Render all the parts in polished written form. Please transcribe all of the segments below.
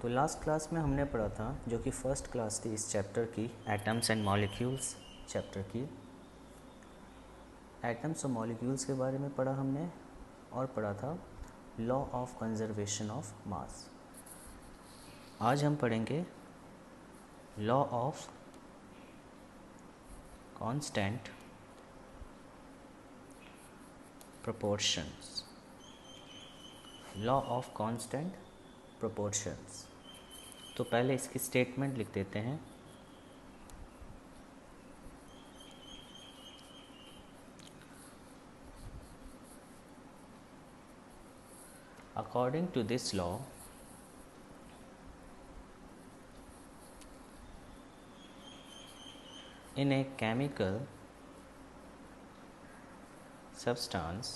तो last class में हमने पढ़ा था, जो कि फर्स्ट क्लास थी इस चैप्टर की, एटम्स एंड मॉलिक्यूल्स चैप्टर की। एटम्स और मॉलिक्यूल्स के बारे में पढ़ा हमने और पढ़ा था लॉ ऑफ कंजर्वेशन ऑफ मास। आज हम पढ़ेंगे law of constant proportions. Law of constant proportions. तो पहले इसकी स्टेटमेंट लिख देते हैं। According to this law, in a chemical substance,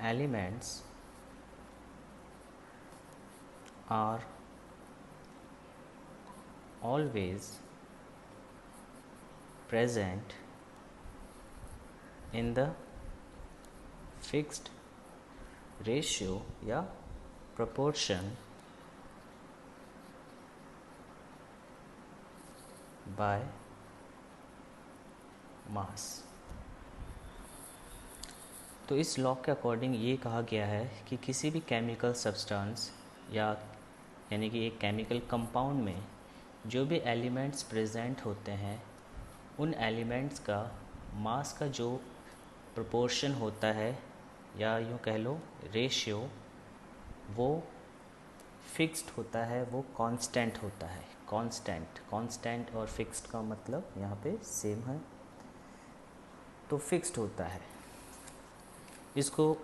elements are always present in the fixed ratio या proportion by mass। तो इस लॉ के अकॉर्डिंग ये कहा गया है कि किसी भी केमिकल सब्सटेंस या यानी कि एक केमिकल कंपाउंड में जो भी एलिमेंट्स प्रेजेंट होते हैं, उन एलिमेंट्स का मास का जो प्रोपोर्शन होता है या यूँ कह लो रेशियो, वो फिक्स्ड होता है, वो कांस्टेंट होता है। कांस्टेंट और फिक्स्ड का मतलब यहाँ पे सेम है, तो फिक्स्ड होता है। इसको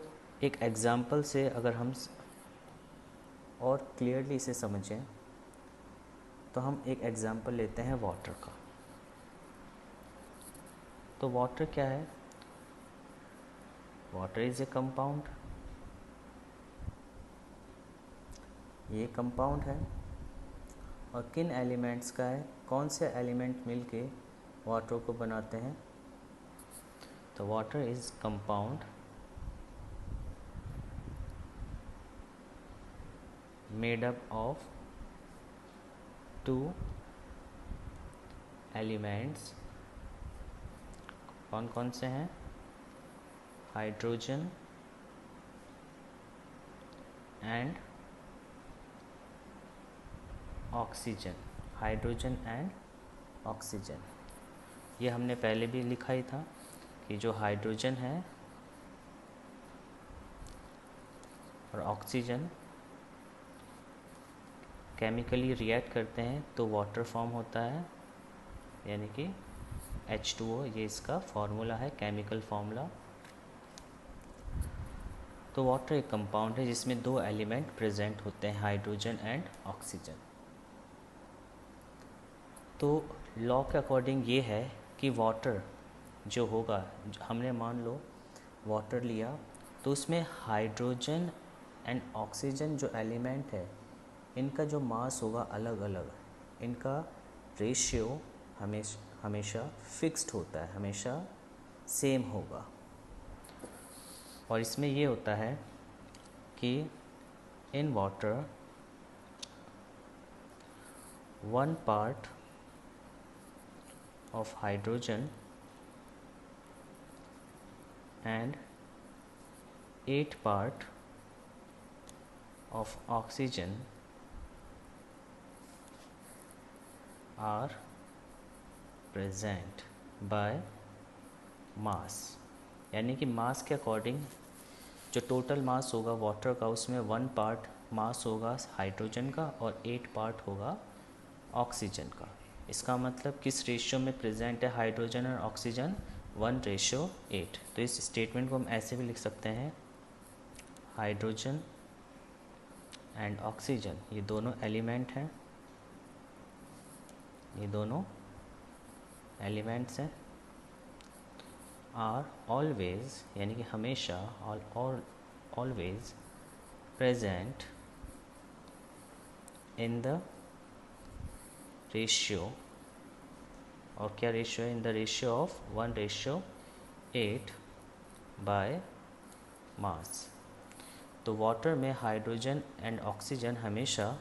एक एग्जाम्पल से अगर हम और क्लियरली इसे समझें तो हम एक एग्जाम्पल लेते हैं वाटर का। तो वाटर क्या है? Water is a compound. ये कंपाउंड है और किन एलिमेंट्स का है? कौन से एलिमेंट मिलके वाटर को बनाते हैं? तो water is compound made up of two elements. कौन कौन से हैं? Hydrogen and oxygen. Hydrogen and oxygen, ये हमने पहले भी लिखा ही था कि जो हाइड्रोजन है और ऑक्सीजन केमिकली रिएक्ट करते हैं तो वाटर फॉर्म होता है, यानी कि H2O। ये इसका फॉर्मूला है, केमिकल फार्मूला। तो वाटर एक कंपाउंड है जिसमें दो एलिमेंट प्रेजेंट होते हैं, हाइड्रोजन एंड ऑक्सीजन। तो लॉ के अकॉर्डिंग ये है कि वाटर जो होगा, हमने मान लो वाटर लिया, तो उसमें हाइड्रोजन एंड ऑक्सीजन जो एलिमेंट है, इनका जो मास होगा अलग अलग, इनका रेशियो हमेशा फिक्स्ड होता है, हमेशा सेम होगा। और इसमें ये होता है कि in water 1 part of hydrogen and 8 part of oxygen are present by mass। यानी कि मास के अकॉर्डिंग जो टोटल मास होगा वाटर का, उसमें 1 part मास होगा हाइड्रोजन का और 8 part होगा ऑक्सीजन का। इसका मतलब किस रेशियो में प्रेजेंट है हाइड्रोजन और ऑक्सीजन? 1:8। तो इस स्टेटमेंट को हम ऐसे भी लिख सकते हैं, हाइड्रोजन एंड ऑक्सीजन, ये दोनों एलिमेंट हैं, ये दोनों एलिमेंट्स हैं, आर ऑलवेज यानी कि हमेशा, always present in the ratio. और क्या रेशियो है? In the ratio of 1:8 by mass. तो वाटर में हाइड्रोजन एंड ऑक्सीजन हमेशा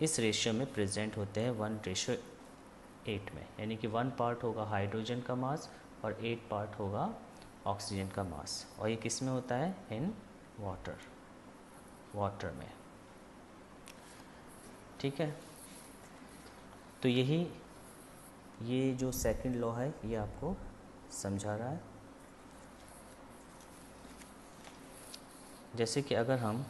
इस रेशियो में प्रेजेंट होते हैं 1:8 में, यानी कि 1 पार्ट होगा हाइड्रोजन का मास और 8 पार्ट होगा ऑक्सीजन का मास। और ये किस में होता है? इन वाटर में। ठीक है, तो ये जो सेकंड लॉ है ये आपको समझा रहा है। जैसे कि अगर हम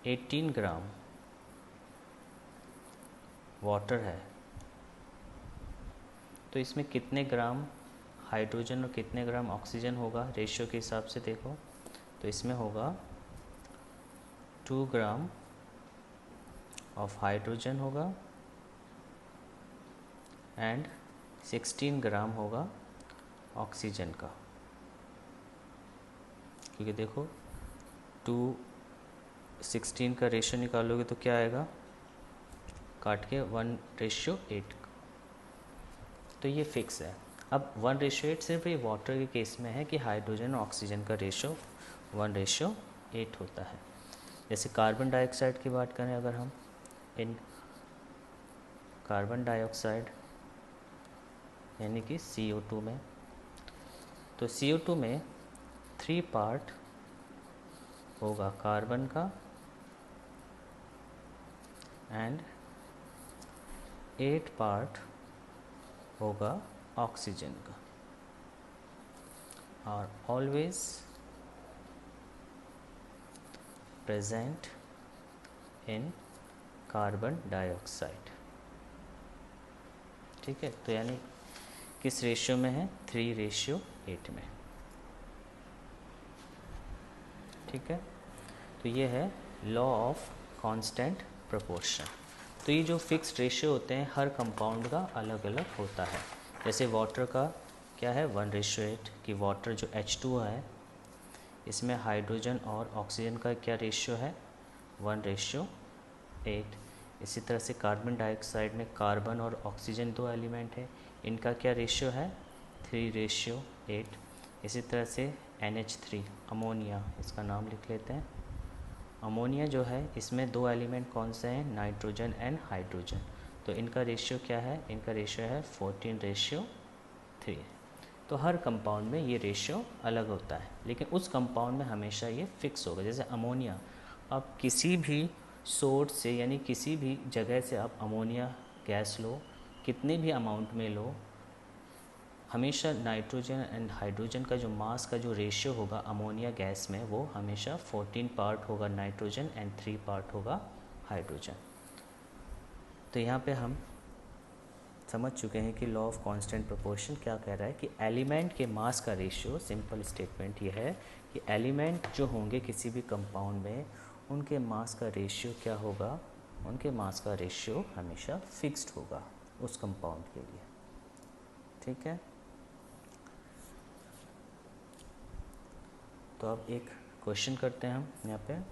18 ग्राम वाटर है तो इसमें कितने ग्राम हाइड्रोजन और कितने ग्राम ऑक्सीजन होगा रेशियो के हिसाब से देखो, तो इसमें होगा 2 ग्राम ऑफ हाइड्रोजन होगा एंड 16 ग्राम होगा ऑक्सीजन का। क्योंकि देखो 2:16 का रेशियो निकालोगे तो क्या आएगा, काट के 1:8, तो ये फिक्स है। अब 1:8 सिर्फ ये वाटर के केस में है कि हाइड्रोजन और ऑक्सीजन का रेशियो 1:8 होता है। जैसे कार्बन डाइऑक्साइड की बात करें अगर हम, इन कार्बन डाइऑक्साइड यानी कि CO2 में, तो CO2 में 3 पार्ट होगा कार्बन का एंड 8 पार्ट होगा ऑक्सीजन का। और always present in carbon dioxide. ठीक है, तो यानी किस रेशियो में है? 3:8 में। ठीक है, तो ये है लॉ ऑफ कांस्टेंट प्रोपोर्शन। तो ये जो फिक्स्ड रेशियो होते हैं हर कंपाउंड का अलग अलग होता है। जैसे वाटर का क्या है? 1:8, कि वाटर जो H2 है इसमें हाइड्रोजन और ऑक्सीजन का क्या रेशियो है? 1:8। इसी तरह से कार्बन डाइऑक्साइड में कार्बन और ऑक्सीजन 2 एलिमेंट है, इनका क्या रेशियो है? 3:8। इसी तरह से NH3 अमोनिया, इसका नाम लिख लेते हैं। अमोनिया जो है इसमें 2 एलिमेंट कौन से हैं? Nitrogen and hydrogen. तो इनका रेशियो क्या है? इनका रेशियो है 14:3। तो हर कंपाउंड में ये रेशियो अलग होता है, लेकिन उस कंपाउंड में हमेशा ये फिक्स होगा। जैसे अमोनिया, आप किसी भी सोर्स से यानी किसी भी जगह से आप अमोनिया गैस लो, कितने भी अमाउंट में लो, हमेशा नाइट्रोजन एंड हाइड्रोजन का जो मास का जो रेशियो होगा अमोनिया गैस में वो हमेशा 14 पार्ट होगा नाइट्रोजन एंड 3 पार्ट होगा हाइड्रोजन। तो यहाँ पे हम समझ चुके हैं कि लॉ ऑफ कांस्टेंट प्रोपोर्शन क्या कह रहा है कि एलिमेंट के मास का रेशियो, सिंपल स्टेटमेंट ये है कि एलिमेंट जो होंगे किसी भी कंपाउंड में उनके मास का रेशियो क्या होगा? उनके मास का रेशियो हमेशा फिक्स्ड होगा उस कंपाउंड के लिए। ठीक है, तो अब एक क्वेश्चन करते हैं हम यहाँ पे।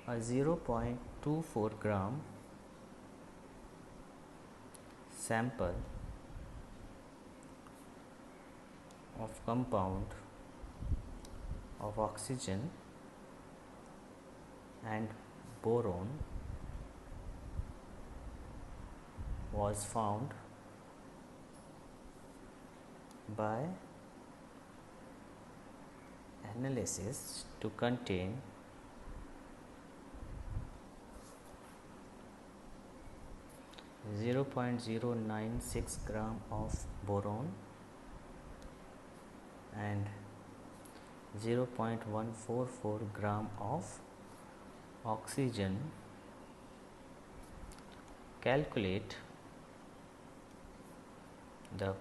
A 0.24 gram sample of compound of oxygen and boron was found by analysis to contain 0.096 gram of boron and 0.144 gram of oxygen. Calculate the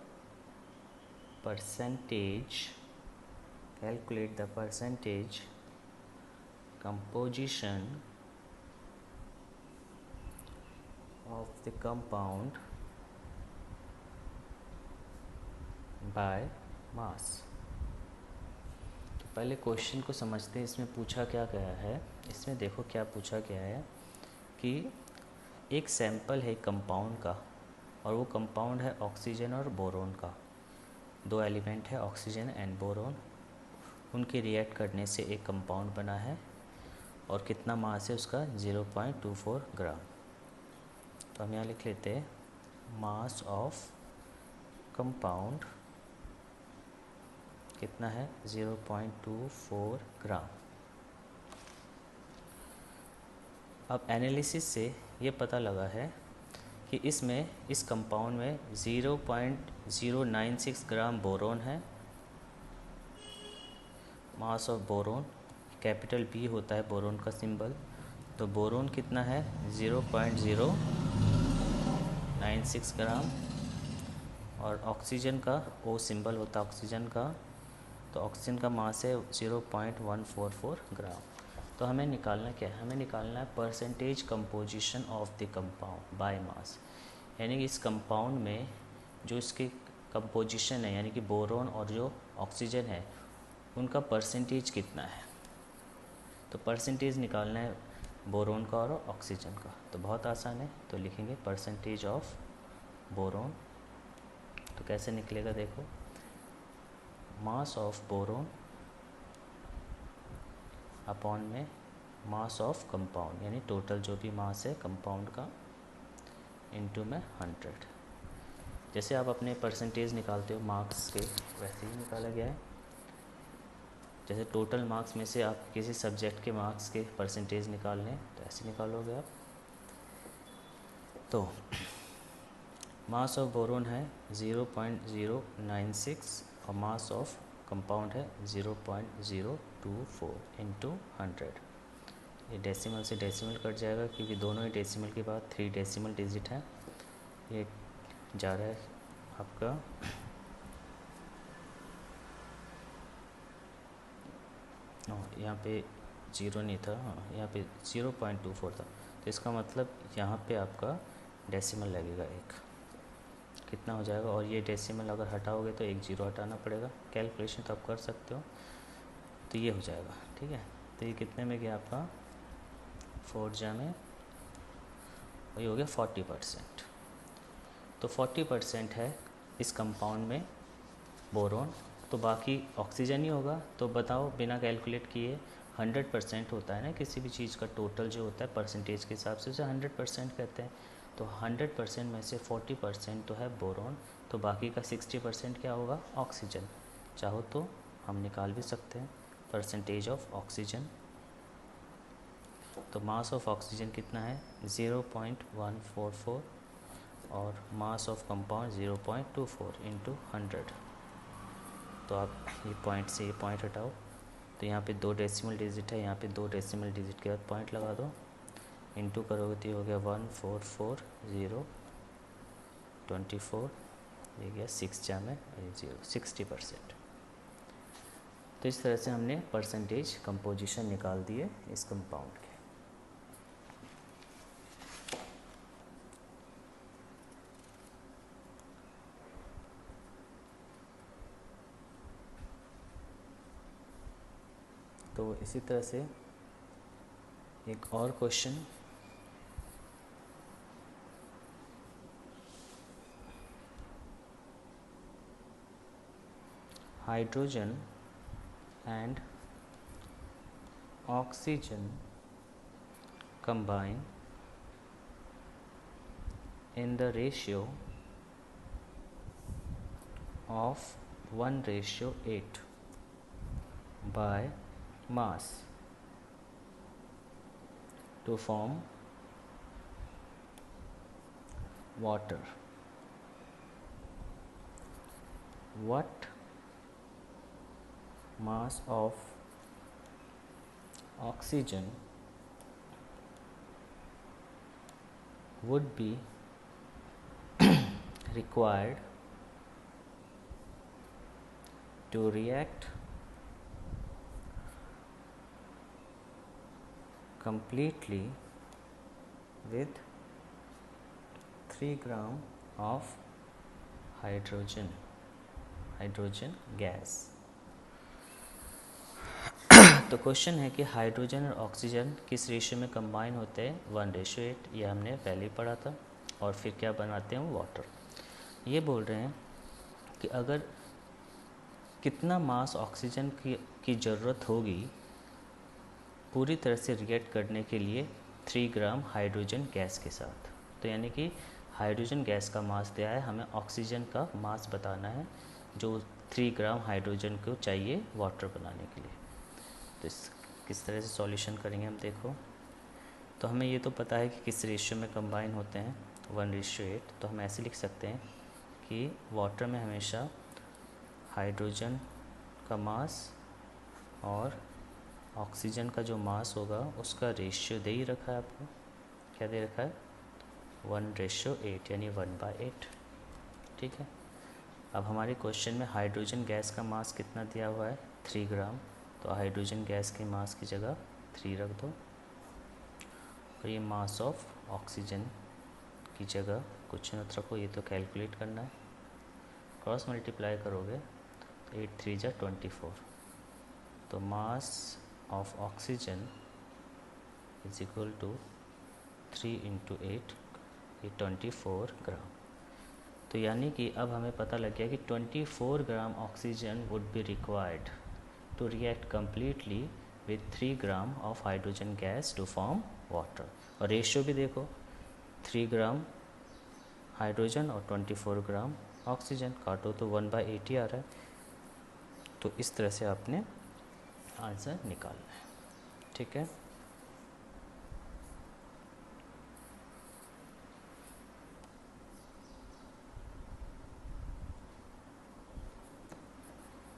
percentage composition of the compound by mass। तो पहले question को समझते हैं, इसमें पूछा क्या गया है। इसमें देखो क्या पूछा गया है कि एक सैंपल है कंपाउंड का और वो कंपाउंड है ऑक्सीजन और बोरोन का। दो एलिमेंट है ऑक्सीजन एंड बोरोन, उनके रिएक्ट करने से एक कंपाउंड बना है और कितना मास है उसका 0.24 ग्राम। तो हम यहाँ लिख लेते हैं मास ऑफ कंपाउंड कितना है 0.24 ग्राम। अब एनालिसिस से ये पता लगा है कि इस कंपाउंड में 0.096 ग्राम बोरोन है। Mass of boron capital B होता है बोरोन का सिंबल, तो बोरोन कितना है 0.096 ग्राम। और ऑक्सीजन का ओ सिंबल होता है ऑक्सीजन का, तो ऑक्सीजन का मास है 0.144 ग्राम। तो हमें निकालना क्या है, हमें निकालना है percentage composition of the compound by mass, यानी कि इस कंपाउंड में जो इसकी कंपोजिशन है यानी कि बोरोन और जो ऑक्सीजन है उनका परसेंटेज कितना है। तो परसेंटेज निकालना है बोरोन का और ऑक्सीजन का, तो बहुत आसान है। तो लिखेंगे परसेंटेज ऑफ बोरोन। तो कैसे निकलेगा देखो, मास ऑफ बोरोन अपॉन में मास ऑफ कंपाउंड, यानी टोटल जो भी मास है कंपाउंड का इनटू में 100। जैसे आप अपने परसेंटेज निकालते हो मार्क्स के, वैसे ही निकाला गया है। जैसे टोटल मार्क्स में से आप किसी सब्जेक्ट के मार्क्स के परसेंटेज निकाल लें तो ऐसे निकालोगे आप। तो मास ऑफ बोरोन है 0.096 और मास ऑफ कंपाउंड है 0.024 इंटू 100। ये डेसिमल से डेसिमल कट जाएगा क्योंकि दोनों ही डेसिमल के बाद 3 डेसिमल डिजिट है। ये जा रहा है आपका यहाँ पे 0 नहीं था, हाँ यहाँ पे 0.24 था, तो इसका मतलब यहाँ पे आपका डेसिमल लगेगा एक, कितना हो जाएगा। और ये डेसिमल अगर हटाओगे तो एक 0 हटाना पड़ेगा। कैलकुलेशन तो आप कर सकते हो, तो ये हो जाएगा, ठीक है। तो ये कितने में गया आपका 4 जा में, वही हो गया 40%। तो 40% है इस कंपाउंड में बोरोन, तो बाकी ऑक्सीजन ही होगा। तो बताओ बिना कैलकुलेट किए 100% होता है ना किसी भी चीज़ का, टोटल जो होता है परसेंटेज के हिसाब से उसे 100% कहते हैं। तो 100% में से 40% तो है बोरोन, तो बाकी का 60% क्या होगा ऑक्सीजन। चाहो तो हम निकाल भी सकते हैं परसेंटेज ऑफ ऑक्सीजन। तो मास ऑफ ऑक्सीजन कितना है 0.144 और मास ऑफ कंपाउंड 0.24 इंटू 100। तो आप ये पॉइंट से ये पॉइंट हटाओ, तो यहाँ पे 2 डेसिमल डिजिट है, यहाँ पे 2 डेसिमल डिजिट के बाद पॉइंट लगा दो, इंटू करोगे तो ये हो गया 144,024, ये गया 6 जा में 0 60%। तो इस तरह से हमने परसेंटेज कंपोजिशन निकाल दिए इस कंपाउंड के। तो इसी तरह से एक और question, hydrogen and oxygen combine in the ratio of 1:8 by mass to form water. What mass of oxygen would be required to react completely with 3 gram of hydrogen gas? तो क्वेश्चन है कि हाइड्रोजन और oxygen किस ratio में combine होते हैं, 1:8, ये हमने पहले ही पढ़ा था। और फिर क्या बनाते हैं, वाटर। ये बोल रहे हैं कि अगर कितना मास ऑक्सीजन की ज़रूरत होगी पूरी तरह से रिएक्ट करने के लिए 3 ग्राम हाइड्रोजन गैस के साथ। तो यानी कि हाइड्रोजन गैस का मास दिया है, हमें ऑक्सीजन का मास बताना है जो 3 ग्राम हाइड्रोजन को चाहिए वाटर बनाने के लिए। तो इस किस तरह से सॉल्यूशन करेंगे हम, देखो। तो हमें ये तो पता है कि किस रेशियो में कंबाइन होते हैं, 1:8। तो हम ऐसे लिख सकते हैं कि वाटर में हमेशा हाइड्रोजन का मास और ऑक्सीजन का जो मास होगा उसका रेशियो दे ही रखा है आपको। क्या दे रखा है, 1:8, यानी 1/8। ठीक है। अब हमारे क्वेश्चन में हाइड्रोजन गैस का मास कितना दिया हुआ है, 3 ग्राम। तो हाइड्रोजन गैस के मास की जगह 3 रख दो, और ये मास ऑफ ऑक्सीजन की जगह कुछ मत रखो, ये तो कैलकुलेट करना है। क्रॉस मल्टीप्लाई करोगे तो 8 3 जा 24। तो mass of oxygen is equal to 3 × 8, ये 24 ग्राम। तो यानी कि अब हमें पता लग गया कि 24 gram oxygen would be required to react completely with 3 gram of hydrogen gas to form water. और रेशियो भी देखो, 3 ग्राम हाइड्रोजन और 24 ग्राम ऑक्सीजन, काटो तो 1/8 ही आ रहा है। तो इस तरह से आपने आंसर निकालना है। ठीक है।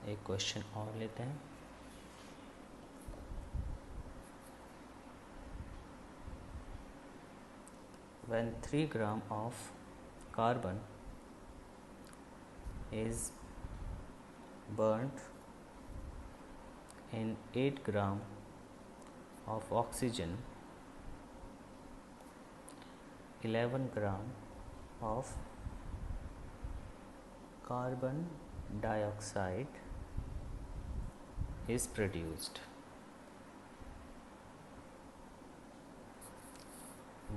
एक क्वेश्चन और लेते हैं। When 3 gram of carbon is burnt in 8 gram of oxygen, 11 gram of carbon dioxide is produced.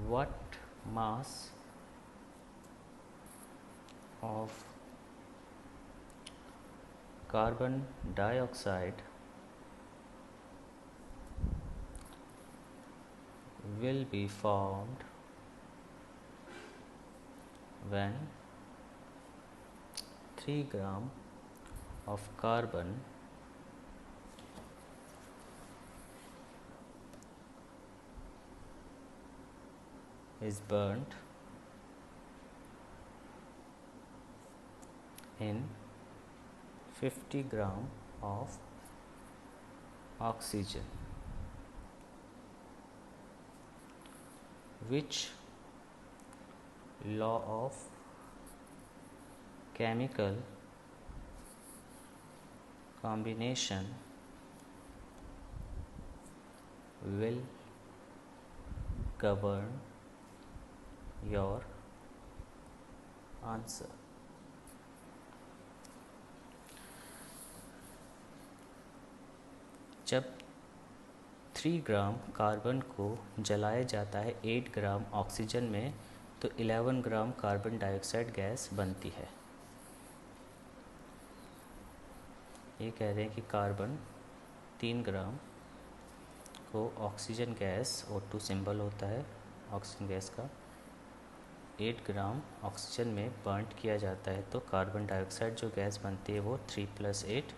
What mass of carbon dioxide will be formed when 3 gram of carbon is burnt in 50 gram of oxygen? Which law of chemical combination will govern your answer? जब 3 gram carbon को जलाया जाता है 8 gram oxygen में, तो 11 gram carbon dioxide gas बनती है। ये कह रहे हैं कि कार्बन 3 ग्राम को ऑक्सीजन गैस, O2 सिंबल होता है ऑक्सीजन गैस का, 8 ग्राम ऑक्सीजन में बर्न किया जाता है, तो कार्बन डाइऑक्साइड जो गैस बनती है वो 3 + 8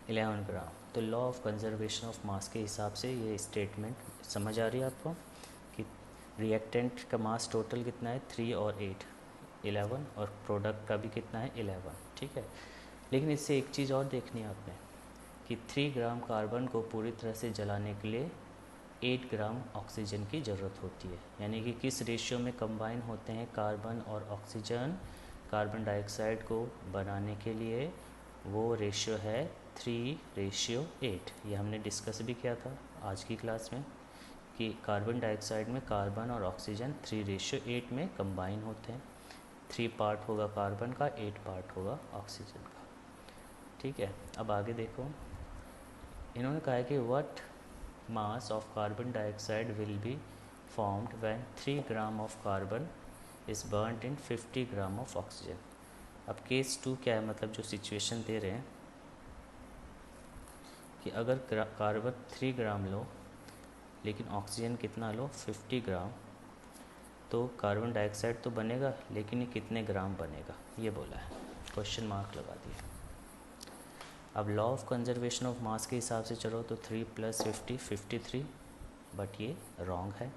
11 ग्राम। तो लॉ ऑफ कंजर्वेशन ऑफ मास के हिसाब से ये स्टेटमेंट समझ आ रही है आपको कि रिएक्टेंट का मास टोटल कितना है, 3 और 8 11, और प्रोडक्ट का भी कितना है, 11। ठीक है। लेकिन इससे एक चीज़ और देखनी है आपने कि 3 ग्राम कार्बन को पूरी तरह से जलाने के लिए 8 ग्राम ऑक्सीजन की ज़रूरत होती है। यानी कि किस रेशियो में कंबाइन होते हैं कार्बन और ऑक्सीजन कार्बन डाइऑक्साइड को बनाने के लिए, वो रेशियो है 3:8। ये हमने डिस्कस भी किया था आज की क्लास में कि कार्बन डाइऑक्साइड में कार्बन और ऑक्सीजन 3:8 में कंबाइन होते हैं। 3 पार्ट होगा कार्बन का, 8 पार्ट होगा ऑक्सीजन का। ठीक है। अब आगे देखो, इन्होंने कहा है कि what mass of carbon dioxide will be formed when 3 gram of carbon is burned in 50 gram of oxygen. अब केस 2 क्या है, मतलब जो सिचुएशन दे रहे हैं कि अगर कार्बन 3 ग्राम लो लेकिन ऑक्सीजन कितना लो 50 ग्राम, तो कार्बन डाइऑक्साइड तो बनेगा लेकिन ये कितने ग्राम बनेगा, ये बोला है, क्वेश्चन मार्क लगा दिया। अब लॉ ऑफ कंजर्वेशन ऑफ मास के हिसाब से चलो तो 3 + 50 53, बट ये रॉन्ग है,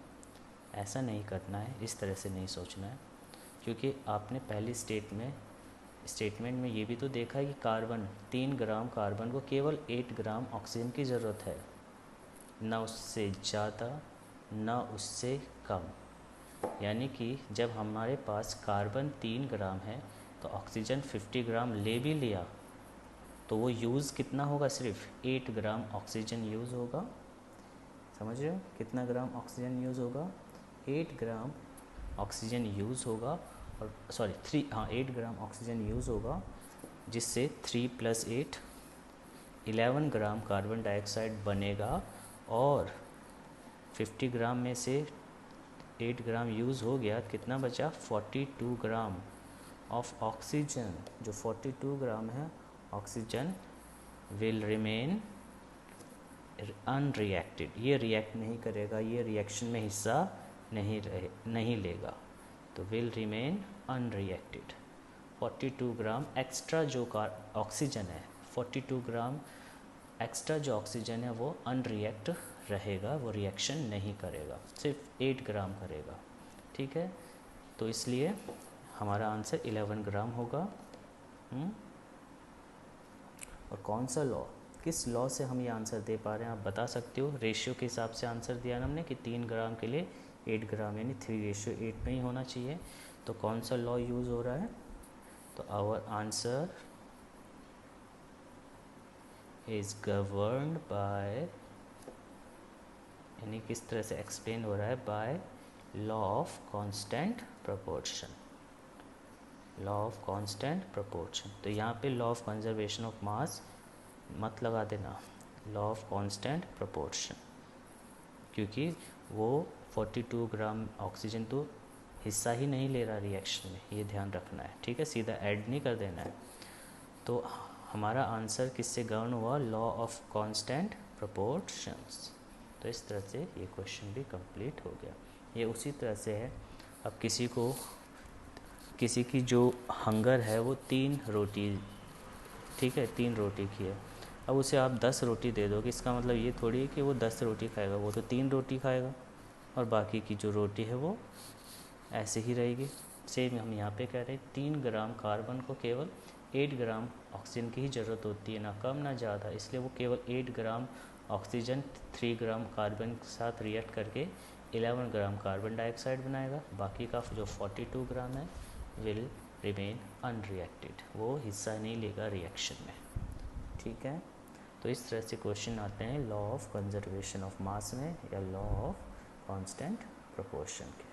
ऐसा नहीं करना है, इस तरह से नहीं सोचना है, क्योंकि आपने पहली स्टेटमेंट में ये भी तो देखा है कि कार्बन 3 ग्राम कार्बन को केवल 8 ग्राम ऑक्सीजन की ज़रूरत है, ना उससे ज़्यादा ना उससे कम। यानी कि जब हमारे पास कार्बन 3 ग्राम है तो ऑक्सीजन 50 ग्राम ले भी लिया तो वो यूज़ कितना होगा, सिर्फ 8 ग्राम ऑक्सीजन यूज़ होगा। समझ रहे हो कितना ग्राम ऑक्सीजन यूज़ होगा, 8 ग्राम ऑक्सीजन यूज़ होगा, और 8 ग्राम ऑक्सीजन यूज़ होगा, जिससे 3 + 8 11 ग्राम कार्बन डाइऑक्साइड बनेगा, और 50 ग्राम में से 8 ग्राम यूज़ हो गया, कितना बचा 42 ग्राम ऑफ ऑक्सीजन। जो 42 ग्राम है ऑक्सीजन विल रिमेन अनरिएक्टेड, ये रिएक्ट नहीं करेगा, ये रिएक्शन में हिस्सा नहीं लेगा, तो will remain unreacted. 42 gram extra जो ऑक्सीजन है, 42 ग्राम एक्स्ट्रा जो ऑक्सीजन है वो अनरिएक्ट रहेगा, वो रिएक्शन नहीं करेगा, सिर्फ 8 ग्राम करेगा। ठीक है, तो इसलिए हमारा आंसर 11 ग्राम होगा। और कौन सा लॉ, किस लॉ से हम ये आंसर दे पा रहे हैं, आप बता सकते हो। रेशियो के हिसाब से आंसर दिया ना हमने कि 3 ग्राम के लिए 8 ग्राम, यानी 3:8 में ही होना चाहिए। तो कौन सा लॉ यूज़ हो रहा है, तो our answer is governed by, यानी किस तरह से एक्सप्लेन हो रहा है, by law of constant proportion, law of constant proportion. तो यहाँ पे law of conservation of mass मत लगा देना, लॉ ऑफ कांस्टेंट प्रोपोर्शन, क्योंकि वो 42 ग्राम ऑक्सीजन तो हिस्सा ही नहीं ले रहा रिएक्शन में, ये ध्यान रखना है। ठीक है, सीधा ऐड नहीं कर देना है। तो हमारा आंसर किससे गवर्न हुआ, लॉ ऑफ कांस्टेंट प्रोपोर्शंस। तो इस तरह से ये क्वेश्चन भी कंप्लीट हो गया। ये उसी तरह से है, अब किसी की जो हंगर है वो 3 रोटी, ठीक है 3 रोटी की है, अब उसे आप 10 रोटी दे दोगे, इसका मतलब ये थोड़ी है कि वो 10 रोटी खाएगा, वो तो 3 रोटी खाएगा, और बाकी की जो रोटी है वो ऐसे ही रहेगी। सेम हम यहाँ पे कह रहे हैं 3 ग्राम कार्बन को केवल 8 ग्राम ऑक्सीजन की ही ज़रूरत होती है, ना कम ना ज़्यादा, इसलिए वो केवल 8 ग्राम ऑक्सीजन 3 ग्राम कार्बन के साथ रिएक्ट करके 11 ग्राम कार्बन डाइऑक्साइड बनाएगा, बाकी का जो 42 ग्राम है विल रिमेन अनरिएक्टेड, वो हिस्सा नहीं लेगा रिएक्शन में। ठीक है, तो इस तरह से क्वेश्चन आते हैं लॉ ऑफ कंजर्वेशन ऑफ मास में या लॉ ऑफ कांस्टेंट प्रोपोर्शन के।